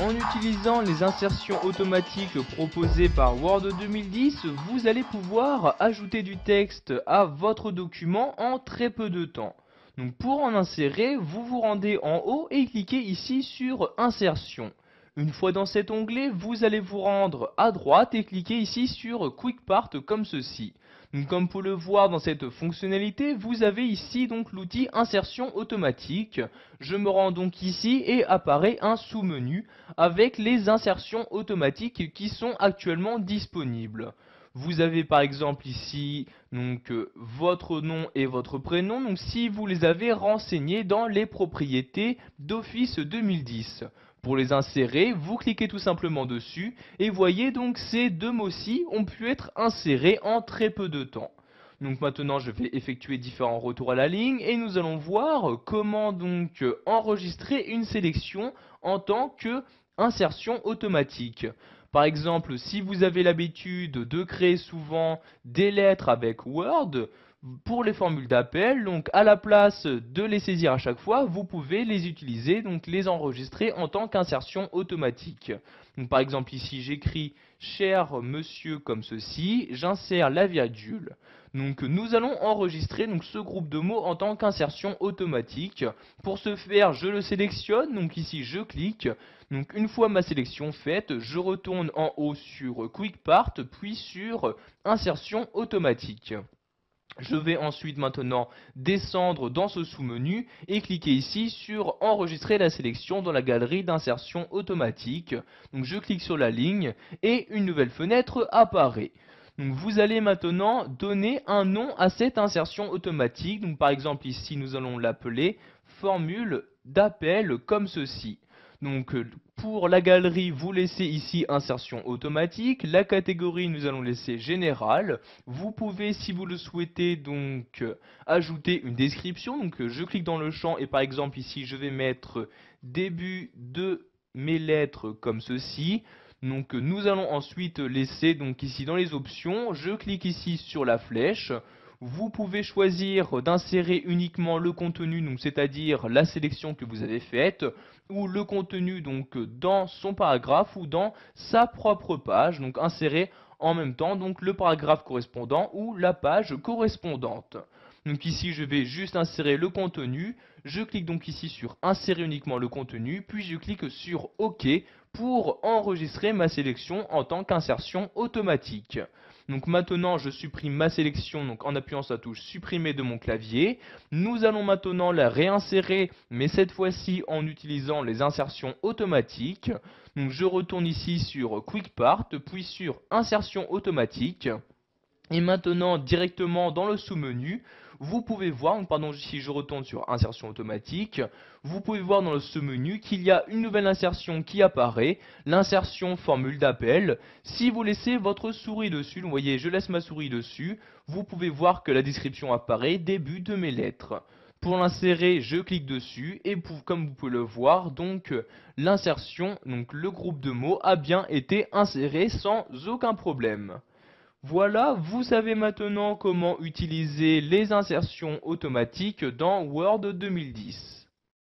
En utilisant les insertions automatiques proposées par Word 2010, vous allez pouvoir ajouter du texte à votre document en très peu de temps. Donc pour en insérer, vous vous rendez en haut et cliquez ici sur Insertion. Une fois dans cet onglet, vous allez vous rendre à droite et cliquer ici sur Quick Part comme ceci. Donc, comme vous pouvez le voir dans cette fonctionnalité, vous avez ici donc l'outil Insertion automatique. Je me rends donc ici et apparaît un sous-menu avec les insertions automatiques qui sont actuellement disponibles. Vous avez par exemple ici donc votre nom et votre prénom, donc si vous les avez renseignés dans les propriétés d'Office 2010. Pour les insérer, vous cliquez tout simplement dessus et voyez donc ces deux mots-ci ont pu être insérés en très peu de temps. Donc maintenant je vais effectuer différents retours à la ligne et nous allons voir comment donc enregistrer une sélection en tant que insertion automatique. Par exemple, si vous avez l'habitude de créer souvent des lettres avec Word, pour les formules d'appel, donc à la place de les saisir à chaque fois, vous pouvez les utiliser, donc les enregistrer en tant qu'insertion automatique. Donc par exemple ici j'écris cher monsieur comme ceci, j'insère la virgule. Donc nous allons enregistrer donc ce groupe de mots en tant qu'insertion automatique. Pour ce faire, je le sélectionne, donc ici je clique. Donc une fois ma sélection faite, je retourne en haut sur Quick Part, puis sur Insertion automatique. Je vais ensuite maintenant descendre dans ce sous-menu et cliquer ici sur enregistrer la sélection dans la galerie d'insertion automatique. Donc je clique sur la ligne et une nouvelle fenêtre apparaît. Donc vous allez maintenant donner un nom à cette insertion automatique. Donc par exemple ici nous allons l'appeler formule d'appel comme ceci. Donc pour la galerie, vous laissez ici insertion automatique. La catégorie, nous allons laisser général. Vous pouvez, si vous le souhaitez, donc ajouter une description. Donc je clique dans le champ et par exemple ici, je vais mettre début de mes lettres comme ceci. Donc nous allons ensuite laisser donc ici dans les options, je clique ici sur la flèche. Vous pouvez choisir d'insérer uniquement le contenu, donc c'est-à-dire la sélection que vous avez faite, ou le contenu donc dans son paragraphe ou dans sa propre page, donc insérer en même temps donc le paragraphe correspondant ou la page correspondante. Donc ici je vais juste insérer le contenu, je clique donc ici sur insérer uniquement le contenu, puis je clique sur OK pour enregistrer ma sélection en tant qu'insertion automatique. Donc maintenant je supprime ma sélection donc en appuyant sur la touche supprimer de mon clavier. Nous allons maintenant la réinsérer mais cette fois-ci en utilisant les insertions automatiques. Donc je retourne ici sur Quick Part puis sur insertion automatique. Et maintenant, directement dans le sous-menu, vous pouvez voir, pardon, si je retourne sur insertion automatique, vous pouvez voir dans le sous-menu qu'il y a une nouvelle insertion qui apparaît, l'insertion formule d'appel. Si vous laissez votre souris dessus, vous voyez, je laisse ma souris dessus, vous pouvez voir que la description apparaît, début de mes lettres. Pour l'insérer, je clique dessus et comme vous pouvez le voir, donc l'insertion, donc le groupe de mots a bien été inséré sans aucun problème. Voilà, vous savez maintenant comment utiliser les insertions automatiques dans Word 2010.